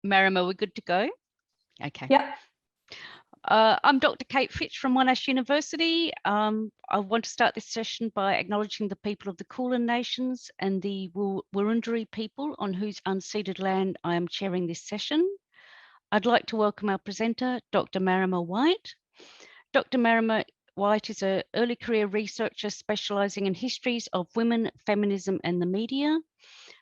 Marama, we're good to go? Okay. Yep. I'm Dr. Kate Fitch from Monash University. I want to start this session by acknowledging the people of the Kulin Nations and the Wurundjeri people on whose unceded land I am chairing this session. I'd like to welcome our presenter, Dr. Marama Whyte. Dr. Marama Whyte is an early career researcher specialising in histories of women, feminism and the media.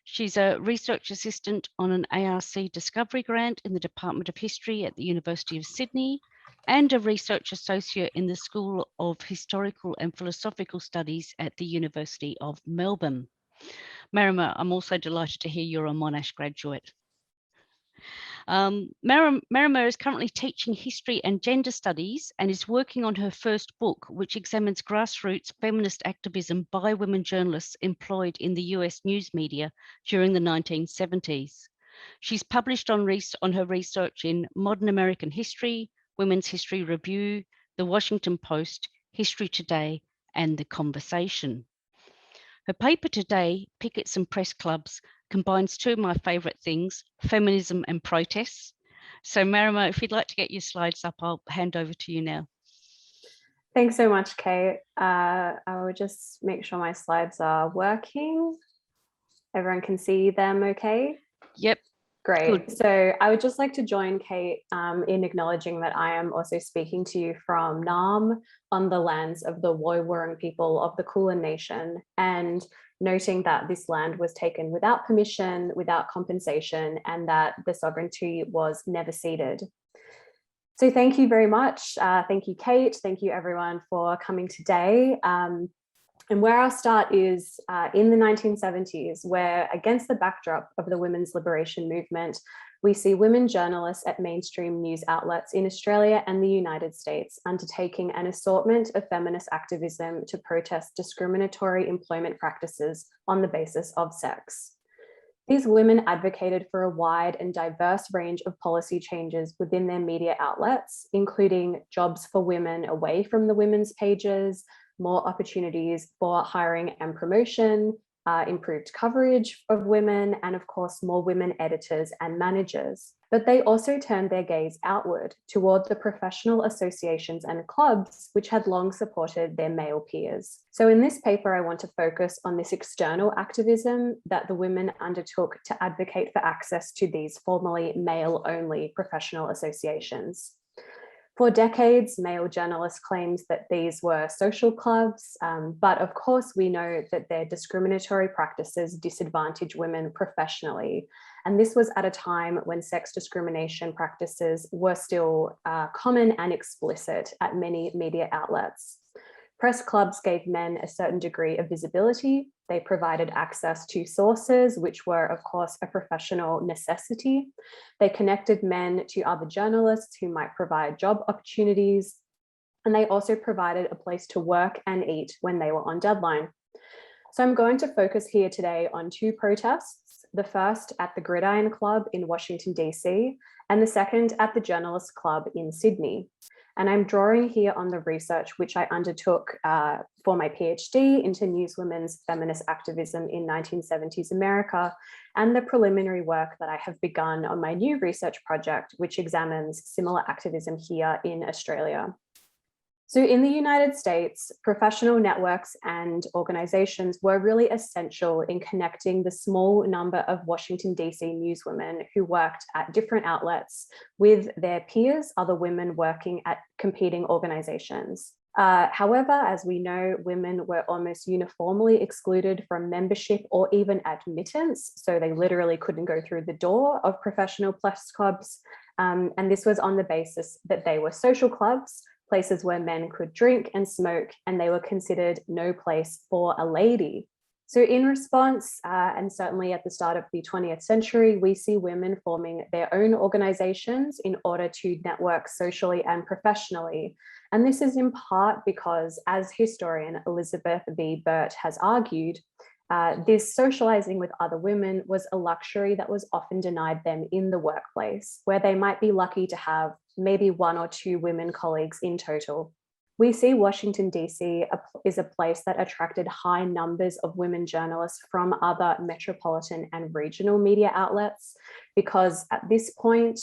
She's a research assistant on an ARC Discovery Grant in the Department of History at the University of Sydney and a research associate in the School of Historical and Philosophical Studies at the University of Melbourne. Marama, I'm also delighted to hear you're a Monash graduate. Marama is currently teaching history and gender studies and is working on her first book, which examines grassroots feminist activism by women journalists employed in the US news media during the 1970s. She's published on her research in Modern American History, Women's History Review, The Washington Post, History Today, and The Conversation. Her paper today, Pickets and Press Clubs, combines two of my favourite things, feminism and protests. So Marama, if you'd like to get your slides up, I'll hand over to you now. Thanks so much, Kate. I will just make sure my slides are working. Everyone can see them okay? Yep. Great. Good. So I would just like to join Kate in acknowledging that I am also speaking to you from Naarm on the lands of the Woiwurrung people of the Kulin Nation, and noting that this land was taken without permission, without compensation, and that the sovereignty was never ceded. So thank you very much. Thank you, Kate. Thank you, everyone, for coming today. And where I'll start is in the 1970s, where against the backdrop of the women's liberation movement, we see women journalists at mainstream news outlets in Australia and the United States undertaking an assortment of feminist activism to protest discriminatory employment practices on the basis of sex. These women advocated for a wide and diverse range of policy changes within their media outlets, including jobs for women away from the women's pages, more opportunities for hiring and promotion, improved coverage of women, and of course, more women editors and managers. But they also turned their gaze outward toward the professional associations and clubs, which had long supported their male peers. So in this paper, I want to focus on this external activism that the women undertook to advocate for access to these formerly male-only professional associations. For decades, male journalists claimed that these were social clubs, but of course we know that their discriminatory practices disadvantage women professionally. And this was at a time when sex discrimination practices were still common and explicit at many media outlets. Press clubs gave men a certain degree of visibility. They provided access to sources, which were, of course, a professional necessity. They connected men to other journalists who might provide job opportunities. And they also provided a place to work and eat when they were on deadline. So I'm going to focus here today on two protests, the first at the Gridiron Club in Washington, DC, and the second at the Journalists Club in Sydney. And I'm drawing here on the research which I undertook for my PhD into newswomen's feminist activism in 1970s America, and the preliminary work that I have begun on my new research project, which examines similar activism here in Australia. So in the United States, professional networks and organizations were really essential in connecting the small number of Washington, DC newswomen who worked at different outlets with their peers, other women working at competing organizations. However, as we know, women were almost uniformly excluded from membership or even admittance. So they literally couldn't go through the door of professional press clubs. And this was on the basis that they were social clubs, places where men could drink and smoke, and they were considered no place for a lady. So in response, and certainly at the start of the 20th century, we see women forming their own organizations in order to network socially and professionally. And this is in part because, as historian Elizabeth B. Burt has argued, this socializing with other women was a luxury that was often denied them in the workplace, where they might be lucky to have maybe one or two women colleagues in total. We see Washington, D.C. is a place that attracted high numbers of women journalists from other metropolitan and regional media outlets, because at this point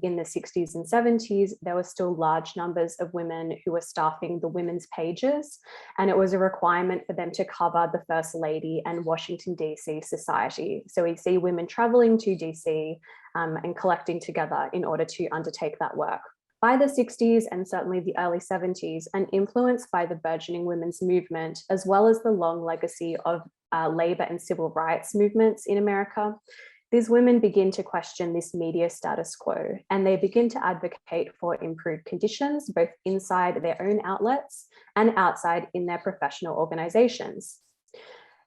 in the 60s and 70s, there were still large numbers of women who were staffing the women's pages, and it was a requirement for them to cover the First Lady and Washington, D.C. society. So we see women traveling to D.C. And collecting together in order to undertake that work. By the 60s and certainly the early 70s, and influenced by the burgeoning women's movement, as well as the long legacy of labor and civil rights movements in America, these women begin to question this media status quo, and they begin to advocate for improved conditions, both inside their own outlets and outside in their professional organizations.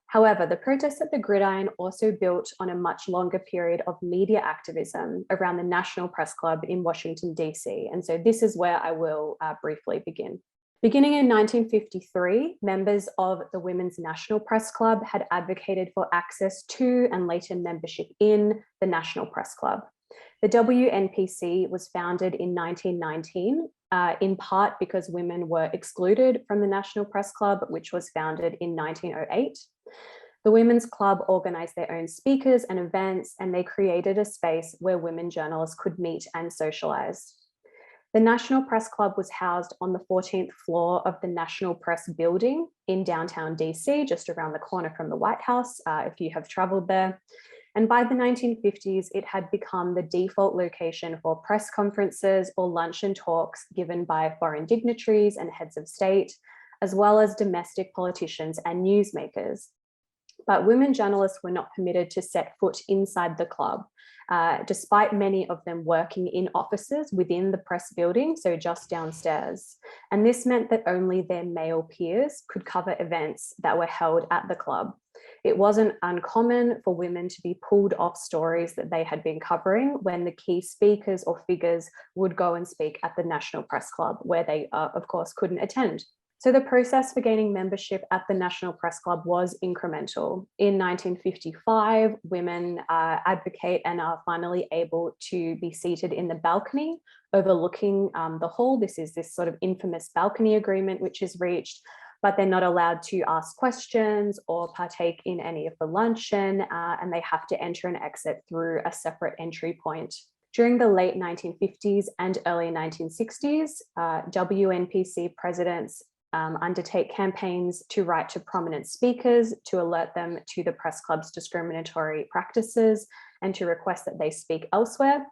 However, the protests at the Gridiron also built on a much longer period of media activism around the National Press Club in Washington, D.C. And so this is where I will briefly begin. Beginning in 1953, members of the Women's National Press Club had advocated for access to and later membership in the National Press Club. The WNPC was founded in 1919, in part because women were excluded from the National Press Club, which was founded in 1908. The Women's Club organized their own speakers and events, and they created a space where women journalists could meet and socialize. The National Press Club was housed on the 14th floor of the National Press Building in downtown DC, just around the corner from the White House, if you have traveled there. And by the 1950s, it had become the default location for press conferences or luncheon talks given by foreign dignitaries and heads of state, as well as domestic politicians and newsmakers. But women journalists were not permitted to set foot inside the club, despite many of them working in offices within the press building, so just downstairs. And this meant that only their male peers could cover events that were held at the club. It wasn't uncommon for women to be pulled off stories that they had been covering when the key speakers or figures would go and speak at the National Press Club, where they, of course, couldn't attend. So the process for gaining membership at the National Press Club was incremental. In 1955, women advocate and are finally able to be seated in the balcony overlooking the hall. This is this sort of infamous balcony agreement which is reached, but they're not allowed to ask questions or partake in any of the luncheon, and they have to enter and exit through a separate entry point. During the late 1950s and early 1960s, WNPC presidents undertake campaigns to write to prominent speakers to alert them to the press club's discriminatory practices and to request that they speak elsewhere.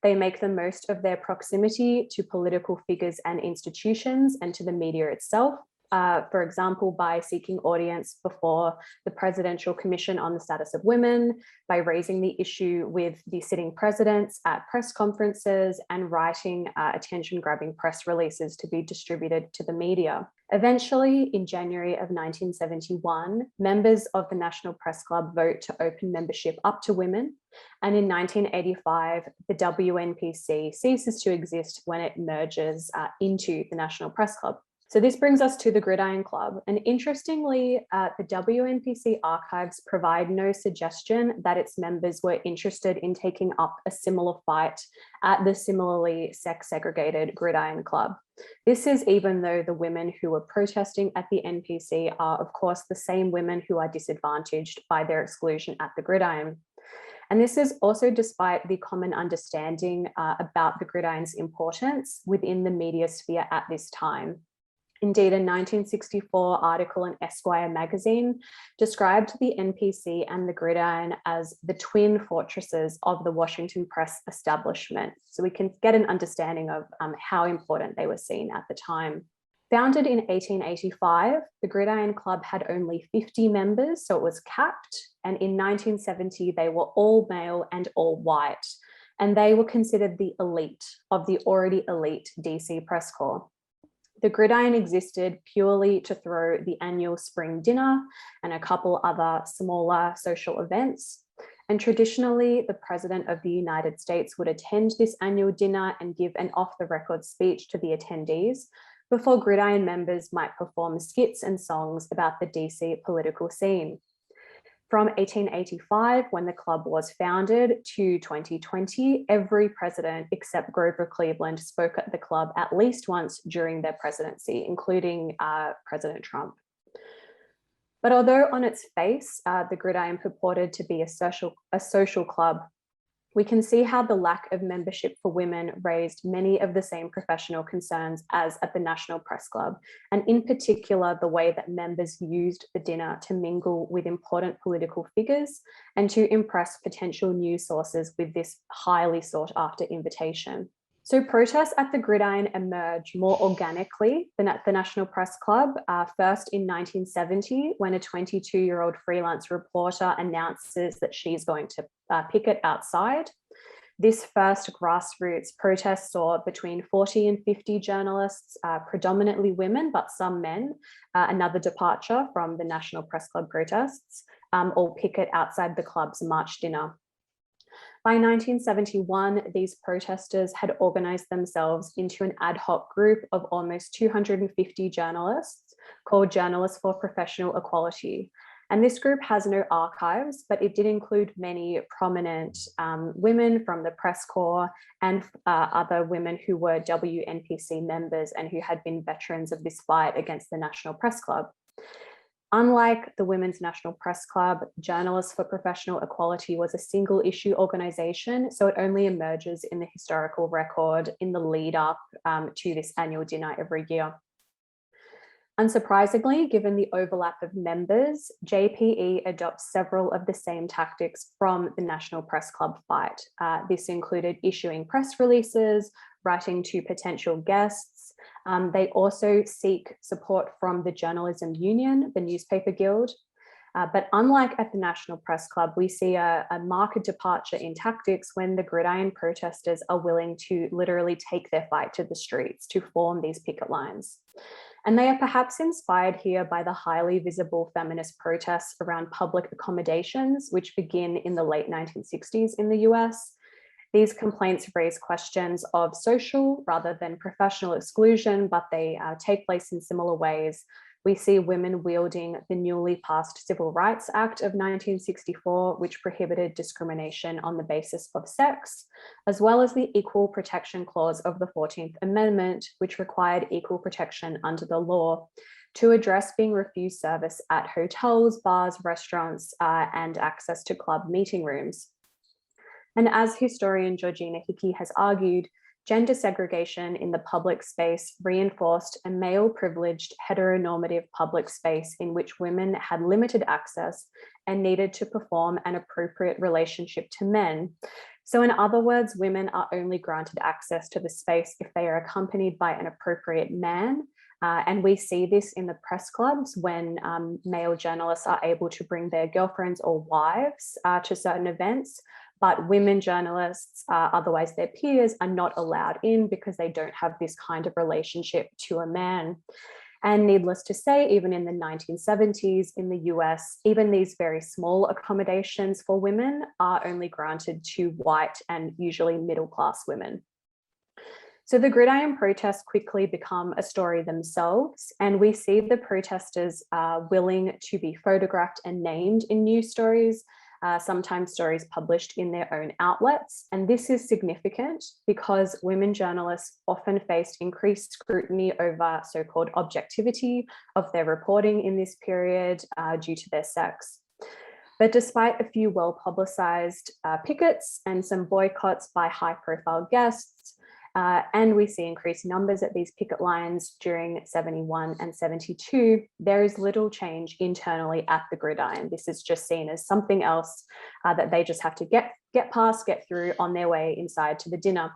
They make the most of their proximity to political figures and institutions and to the media itself. For example, by seeking audience before the Presidential Commission on the Status of Women, by raising the issue with the sitting presidents at press conferences, and writing attention-grabbing press releases to be distributed to the media. Eventually, in January of 1971, members of the National Press Club vote to open membership up to women. And in 1985, the WNPC ceases to exist when it merges into the National Press Club. So this brings us to the Gridiron Club. And interestingly, the WNPC archives provide no suggestion that its members were interested in taking up a similar fight at the similarly sex-segregated Gridiron Club. This is even though the women who were protesting at the NPC are, of course, the same women who are disadvantaged by their exclusion at the Gridiron. And this is also despite the common understanding about the Gridiron's importance within the media sphere at this time. Indeed, a 1964 article in Esquire magazine described the NPC and the Gridiron as the twin fortresses of the Washington press establishment. So we can get an understanding of how important they were seen at the time. Founded in 1885, the Gridiron Club had only 50 members, so it was capped. And in 1970, they were all male and all white. And they were considered the elite of the already elite DC press corps. The Gridiron existed purely to throw the annual spring dinner and a couple other smaller social events. And traditionally, the President of the United States would attend this annual dinner and give an off-the-record speech to the attendees before Gridiron members might perform skits and songs about the DC political scene. From 1885, when the club was founded, to 2020, every president except Grover Cleveland spoke at the club at least once during their presidency, including President Trump. But although on its face, the Gridiron purported to be a social club, we can see how the lack of membership for women raised many of the same professional concerns as at the National Press Club, and in particular, the way that members used the dinner to mingle with important political figures and to impress potential news sources with this highly sought after invitation. So protests at the Gridiron emerged more organically than at the National Press Club, first in 1970, when a 22-year-old freelance reporter announces that she's going to picket outside. This first grassroots protest saw between 40 and 50 journalists, predominantly women, but some men, another departure from the National Press Club protests, all picket outside the club's March dinner. By 1971, these protesters had organized themselves into an ad hoc group of almost 250 journalists called Journalists for Professional Equality. And this group has no archives, but it did include many prominent women from the press corps and other women who were WNPC members and who had been veterans of this fight against the National Press Club. Unlike the Women's National Press Club, Journalists for Professional Equality was a single issue organization, so it only emerges in the historical record in the lead up to this annual dinner every year. Unsurprisingly, given the overlap of members, JPE adopts several of the same tactics from the National Press Club fight. This included issuing press releases, writing to potential guests. They also seek support from the Journalism Union, the newspaper guild. But unlike at the National Press Club, we see a marked departure in tactics when the Gridiron protesters are willing to literally take their fight to the streets to form these picket lines. And they are perhaps inspired here by the highly visible feminist protests around public accommodations, which begin in the late 1960s in the US. These complaints raise questions of social rather than professional exclusion, but they take place in similar ways. We see women wielding the newly passed Civil Rights Act of 1964, which prohibited discrimination on the basis of sex, as well as the Equal Protection Clause of the 14th Amendment, which required equal protection under the law to address being refused service at hotels, bars, restaurants, and access to club meeting rooms. And as historian Georgina Hickey has argued, gender segregation in the public space reinforced a male-privileged heteronormative public space in which women had limited access and needed to perform an appropriate relationship to men. So in other words, women are only granted access to the space if they are accompanied by an appropriate man. And we see this in the press clubs when male journalists are able to bring their girlfriends or wives to certain events, but women journalists, otherwise their peers, are not allowed in because they don't have this kind of relationship to a man. And needless to say, even in the 1970s in the US, even these very small accommodations for women are only granted to white and usually middle-class women. So the Gridiron protests quickly become a story themselves, and we see the protesters willing to be photographed and named in news stories, sometimes stories published in their own outlets. And this is significant because women journalists often faced increased scrutiny over so-called objectivity of their reporting in this period due to their sex. But despite a few well-publicized pickets and some boycotts by high-profile guests, and we see increased numbers at these picket lines during 71 and 72, there is little change internally at the Gridiron. This is just seen as something else that they just have to get past, get through on their way inside to the dinner.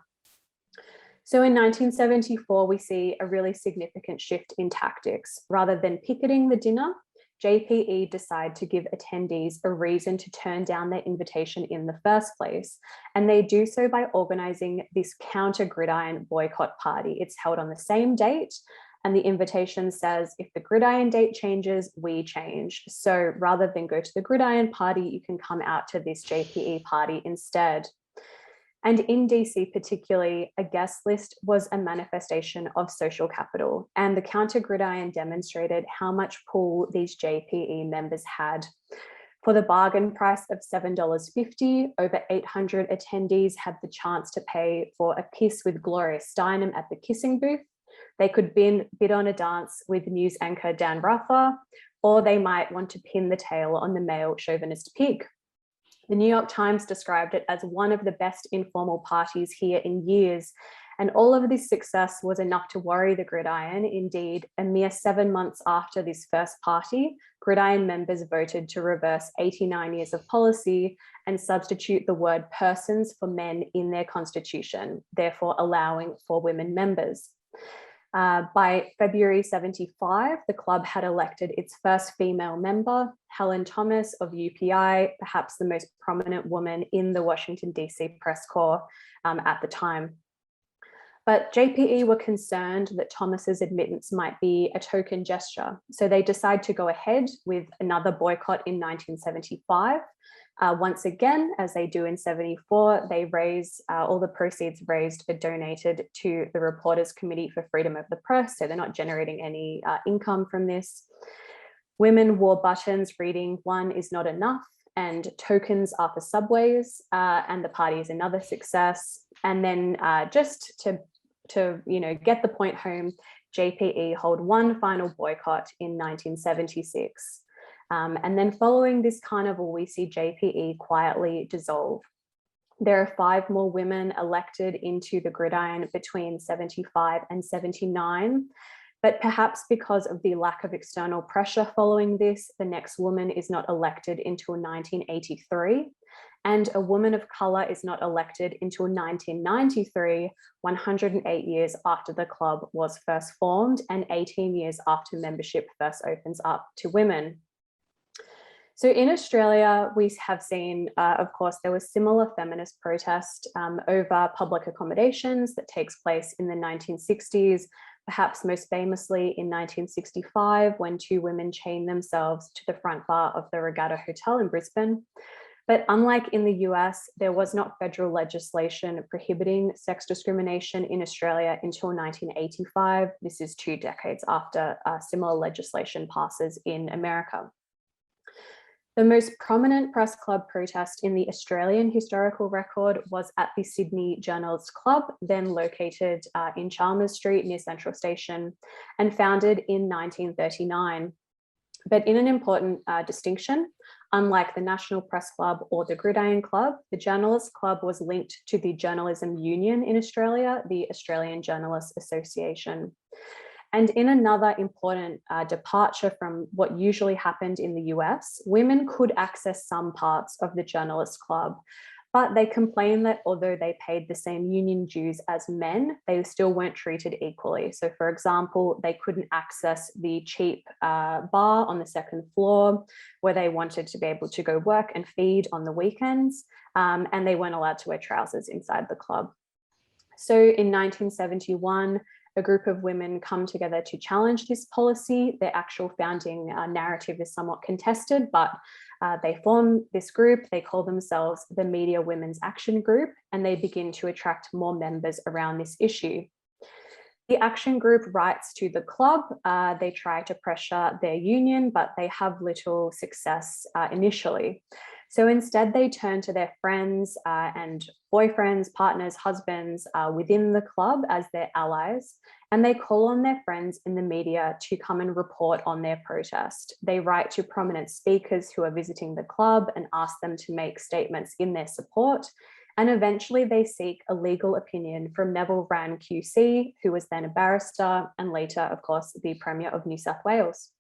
So in 1974, we see a really significant shift in tactics. Rather than picketing the dinner, JPE decide to give attendees a reason to turn down their invitation in the first place. And they do so by organizing this counter Gridiron boycott party. It's held on the same date, and the invitation says, if the Gridiron date changes, we change. So rather than go to the Gridiron party, you can come out to this JPE party instead. And in DC particularly, a guest list was a manifestation of social capital, and the counter Gridiron demonstrated how much pull these JPE members had. For the bargain price of $7.50, over 800 attendees had the chance to pay for a kiss with Gloria Steinem at the kissing booth. They could bid on a dance with news anchor Dan Rather, or they might want to pin the tail on the male chauvinist pig. The New York Times described it as one of the best informal parties here in years, and all of this success was enough to worry the Gridiron. Indeed, a mere 7 months after this first party, Gridiron members voted to reverse 89 years of policy and substitute the word persons for men in their constitution, therefore allowing for women members. By February 75, the club had elected its first female member, Helen Thomas of UPI, perhaps the most prominent woman in the Washington, DC press corps at the time. But JPE were concerned that Thomas's admittance might be a token gesture. So they decide to go ahead with another boycott in 1975. Once again, as they do in 74, they raise all the proceeds raised are donated to the Reporters Committee for Freedom of the Press. So they're not generating any income from this. Women wore buttons reading "One is not enough" and "Tokens are for subways," and the party is another success. And then just to get the point home, JPE hold one final boycott in 1976. And then following this carnival, we see JPE quietly dissolve. There are 5 more women elected into the Gridiron between 75 and 79. But perhaps because of the lack of external pressure following this, the next woman is not elected until 1983. And a woman of color is not elected until 1993, 108 years after the club was first formed and 18 years after membership first opens up to women. So in Australia, we have seen, of course, there was similar feminist protest over public accommodations that takes place in the 1960s, perhaps most famously in 1965, when 2 women chained themselves to the front bar of the Regatta Hotel in Brisbane. But unlike in the US, there was not federal legislation prohibiting sex discrimination in Australia until 1985. This is 2 decades after similar legislation passes in America. The most prominent press club protest in the Australian historical record was at the Sydney Journalists Club, then located in Chalmers Street near Central Station, and founded in 1939. But in an important distinction, unlike the National Press Club or the Gridiron Club, the Journalists Club was linked to the Journalism Union in Australia, the Australian Journalists Association. And in another important departure from what usually happened in the US, women could access some parts of the Journalists Club, but they complained that although they paid the same union dues as men, they still weren't treated equally. So for example, they couldn't access the cheap bar on the 2nd floor where they wanted to be able to go work and feed on the weekends, and they weren't allowed to wear trousers inside the club. So in 1971, a group of women come together to challenge this policy. Their actual founding narrative is somewhat contested, but they form this group. They call themselves the Media Women's Action Group, and they begin to attract more members around this issue. The action group writes to the club. They try to pressure their union, but they have little success initially. So instead, they turn to their friends and boyfriends, partners, husbands within the club as their allies, and they call on their friends in the media to come and report on their protest. They write to prominent speakers who are visiting the club and ask them to make statements in their support. And eventually they seek a legal opinion from Neville Wran QC, who was then a barrister and later, of course, the Premier of New South Wales.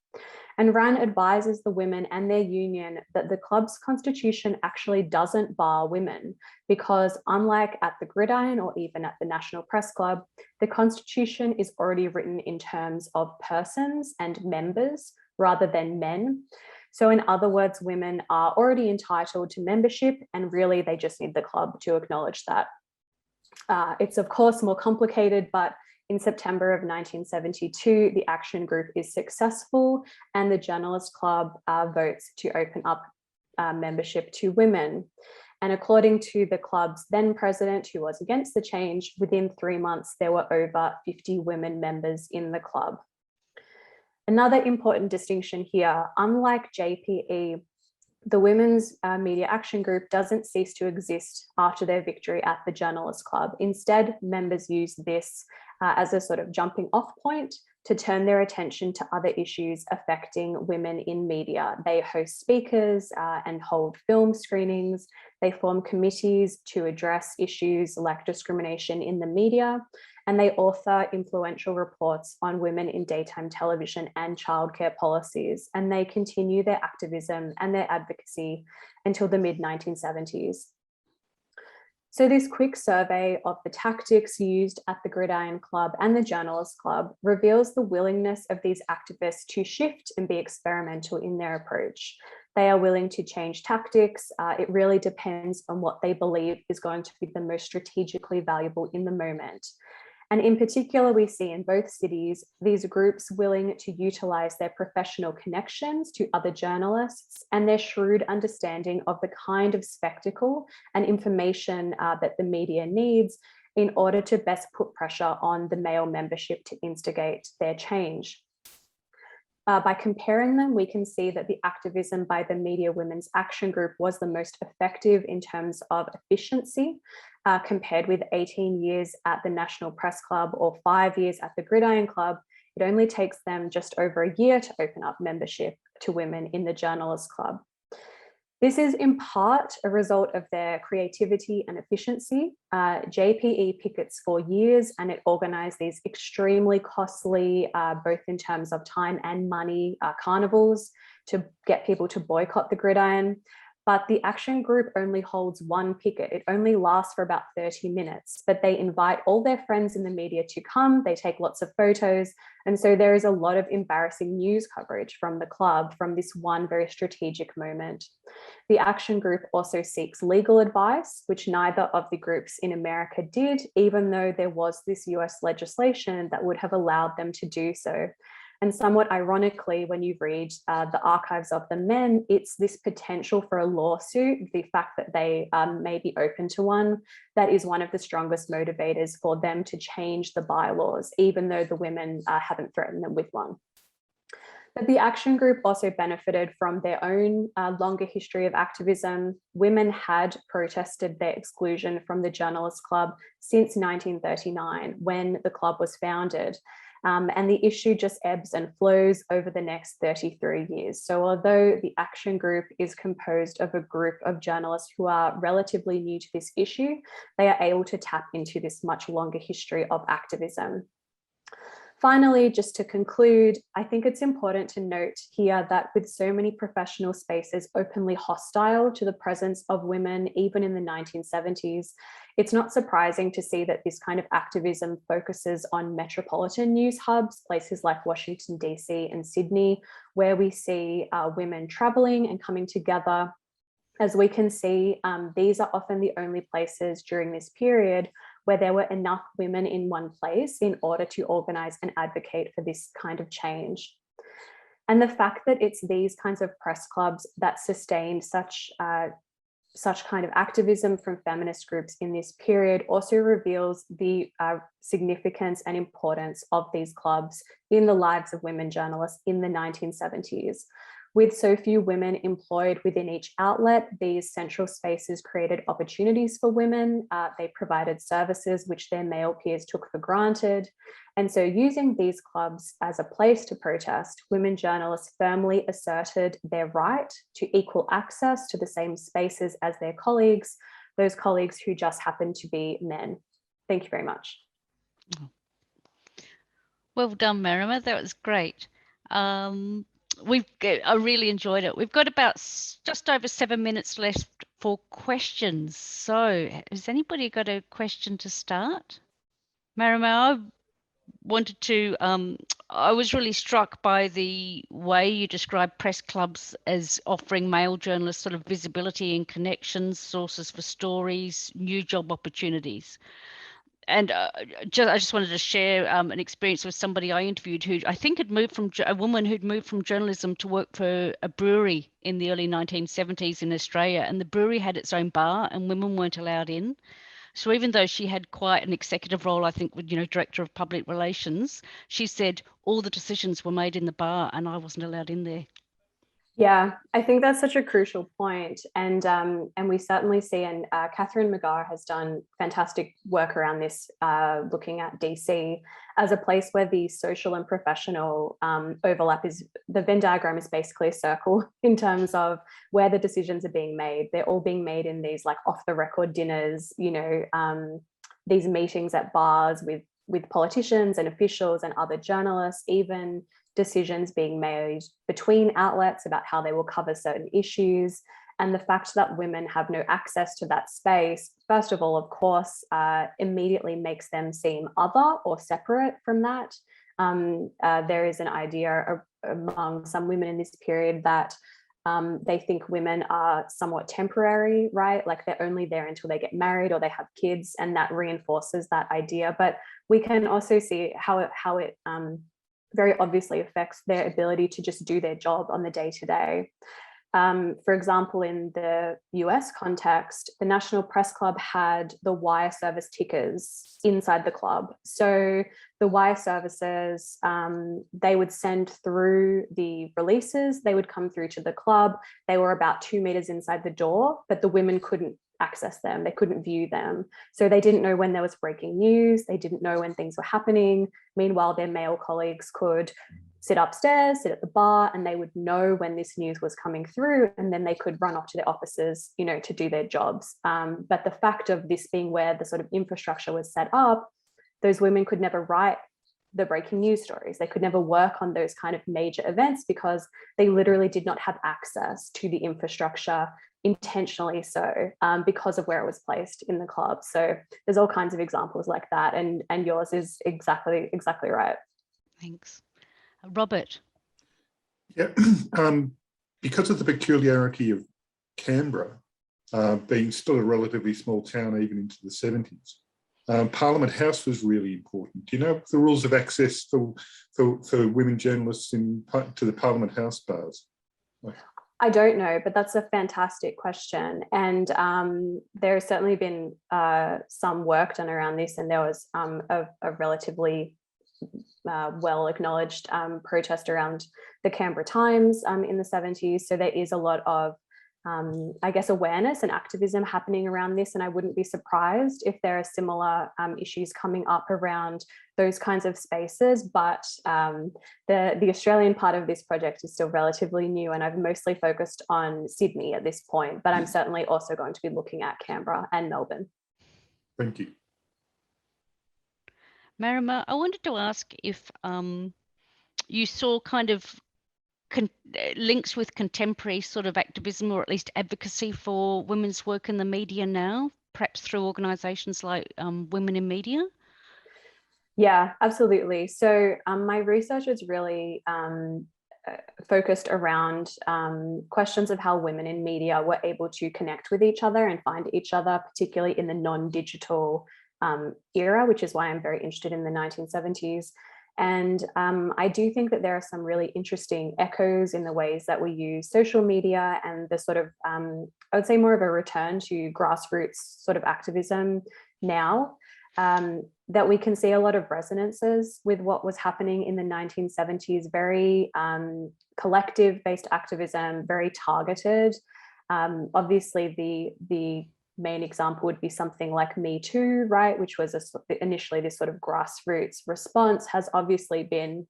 And Wran advises the women and their union that the club's constitution actually doesn't bar women because unlike at the Gridiron or even at the National Press Club, the constitution is already written in terms of persons and members rather than men. So in other words, women are already entitled to membership and really they just need the club to acknowledge that. It's of course more complicated, but in September of 1972, the action group is successful and the Journalist Club votes to open up membership to women. And according to the club's then president, who was against the change, within 3 months, there were over 50 women members in the club. Another important distinction here, unlike JPE, The Women's Media Action Group doesn't cease to exist after their victory at the Journalists Club. Instead, members use this as a sort of jumping off point to turn their attention to other issues affecting women in media. They host speakers and hold film screenings. They form committees to address issues like discrimination in the media, and they author influential reports on women in daytime television and childcare policies. And they continue their activism and their advocacy until the mid-1970s. So this quick survey of the tactics used at the Gridiron Club and the Journalists Club reveals the willingness of these activists to shift and be experimental in their approach. They are willing to change tactics. It really depends on what they believe is going to be the most strategically valuable in the moment. And in particular, we see in both cities, these groups willing to utilize their professional connections to other journalists and their shrewd understanding of the kind of spectacle and information that the media needs in order to best put pressure on the male membership to instigate their change. By comparing them, we can see that the activism by the Media Women's Action Group was the most effective in terms of efficiency, compared with 18 years at the National Press Club or 5 years at the Gridiron Club. It only takes them just over a year to open up membership to women in the Journalists Club. This is in part a result of their creativity and efficiency. JPE Pickets for years, and it organized these extremely costly, both in terms of time and money, carnivals to get people to boycott the Gridiron. But the action group only holds one picket. It only lasts for about 30 minutes, but they invite all their friends in the media to come. They take lots of photos. And so there is a lot of embarrassing news coverage from the club from this one very strategic moment. The action group also seeks legal advice, which neither of the groups in America did, even though there was this US legislation that would have allowed them to do so. And somewhat ironically, when you read the archives of the men, it's this potential for a lawsuit, the fact that they may be open to one, that is one of the strongest motivators for them to change the bylaws, even though the women haven't threatened them with one. But the action group also benefited from their own longer history of activism. Women had protested their exclusion from the Journalists Club since 1939, when the club was founded. And the issue just ebbs and flows over the next 33 years. So although the action group is composed of a group of journalists who are relatively new to this issue, they are able to tap into this much longer history of activism. Finally, just to conclude, I think it's important to note here that with so many professional spaces openly hostile to the presence of women, even in the 1970s, it's not surprising to see that this kind of activism focuses on metropolitan news hubs, places like Washington, DC and Sydney, where we see women traveling and coming together. As we can see, these are often the only places during this period where there were enough women in one place in order to organize and advocate for this kind of change. And the fact that it's these kinds of press clubs that sustained such kind of activism from feminist groups in this period also reveals the significance and importance of these clubs in the lives of women journalists in the 1970s. With so few women employed within each outlet, these central spaces created opportunities for women. They provided services which their male peers took for granted. And so using these clubs as a place to protest, women journalists firmly asserted their right to equal access to the same spaces as their colleagues, those colleagues who just happened to be men. Thank you very much. Well done, Marama. That was great. I really enjoyed it. We've got about just over 7 minutes left for questions. So has anybody got a question to start? Marama, I wanted to, I was really struck by the way you describe press clubs as offering male journalists sort of visibility and connections, sources for stories, new job opportunities. And I just wanted to share an experience with somebody I interviewed who I think had moved from a woman who'd moved from journalism to work for a brewery in the early 1970s in Australia, and the brewery had its own bar and women weren't allowed in. So even though she had quite an executive role, I think with, director of public relations, she said all the decisions were made in the bar and I wasn't allowed in there. Yeah, I think that's such a crucial point, and we certainly see, and Catherine McGarr has done fantastic work around this, looking at DC as a place where the social and professional overlap is, the Venn diagram is basically a circle in terms of where the decisions are being made. They're all being made in these like off the record dinners, these meetings at bars with politicians and officials and other journalists, even decisions being made between outlets about how they will cover certain issues. And the fact that women have no access to that space, first of all, of course, immediately makes them seem other or separate from that. There is an idea among some women in this period that they think women are somewhat temporary, right? Like they're only there until they get married or they have kids, and that reinforces that idea. But we can also see how it very obviously affects their ability to just do their job on the day to day. For example, in the US context, the National Press Club had the wire service tickers inside the club. So the wire services, they would send through the releases, they would come through to the club. They were about 2 meters inside the door, but the women couldn't access them. They couldn't view them. So they didn't know when there was breaking news. They didn't know when things were happening. Meanwhile, their male colleagues could sit upstairs, sit at the bar, and they would know when this news was coming through, and then they could run off to their offices, to do their jobs. But the fact of this being where the sort of infrastructure was set up, those women could never write the breaking news stories. They could never work on those kind of major events because they literally did not have access to the infrastructure, intentionally so, because of where it was placed in the club. So there's all kinds of examples like that, and yours is exactly right. Thanks. Robert. Yeah, because of the peculiarity of Canberra being still a relatively small town even into the 70s, Parliament House was really important. Do you know the rules of access for women journalists to the Parliament House bars? I don't know, but that's a fantastic question. And there has certainly been some work done around this, and there was a relatively well-acknowledged protest around the Canberra Times in the 70s. So there is a lot of, I guess, awareness and activism happening around this. And I wouldn't be surprised if there are similar issues coming up around those kinds of spaces. But the Australian part of this project is still relatively new, and I've mostly focused on Sydney at this point, but I'm certainly also going to be looking at Canberra and Melbourne. Thank you. Marama, I wanted to ask if you saw kind of links with contemporary sort of activism, or at least advocacy for women's work in the media now, perhaps through organisations like Women in Media? Yeah, absolutely. So my research is really focused around questions of how women in media were able to connect with each other and find each other, particularly in the non-digital era, which is why I'm very interested in the 1970s. And I do think that there are some really interesting echoes in the ways that we use social media and the sort of, I would say, more of a return to grassroots sort of activism now, that we can see a lot of resonances with what was happening in the 1970s, very collective-based activism, very targeted. Obviously, the main example would be something like Me Too, right, which was initially this sort of grassroots response, has obviously been,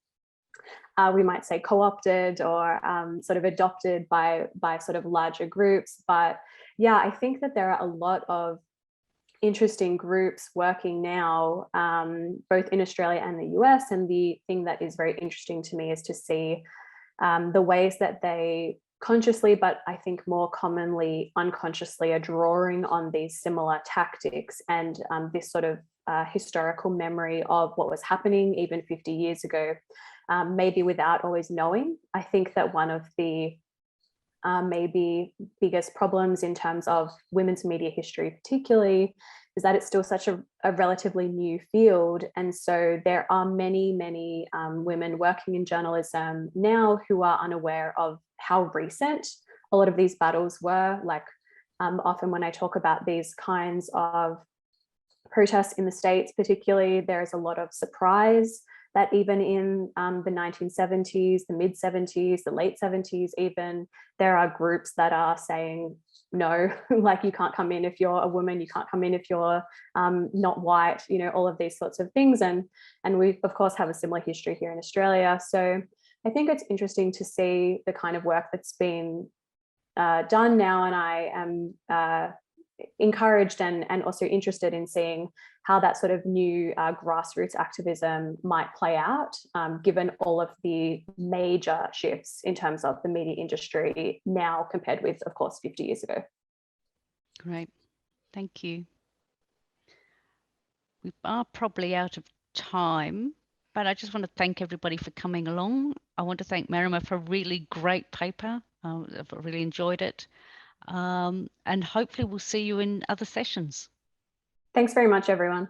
we might say, co-opted or sort of adopted by sort of larger groups. But yeah, I think that there are a lot of interesting groups working now, both in Australia and the US. And the thing that is very interesting to me is to see the ways that they consciously, but I think more commonly unconsciously, are drawing on these similar tactics and this sort of historical memory of what was happening even 50 years ago, maybe without always knowing. I think that one of the maybe biggest problems in terms of women's media history particularly is that it's still such a relatively new field. And so there are many women working in journalism now who are unaware of how recent a lot of these battles were. Like often when I talk about these kinds of protests in the States particularly, there is a lot of surprise that even in the 1970s, the mid 70s, the late 70s, even there are groups that are saying, no, like you can't come in if you're a woman, you can't come in if you're not white, you know, all of these sorts of things. And we, of course, have a similar history here in Australia. So I think it's interesting to see the kind of work that's been done now. And I am encouraged and also interested in seeing how that sort of new grassroots activism might play out, given all of the major shifts in terms of the media industry now compared with, of course, 50 years ago. Great, thank you. We are probably out of time, but I just want to thank everybody for coming along. I want to thank Marama for a really great paper. I've really enjoyed it. And hopefully we'll see you in other sessions. Thanks very much, everyone.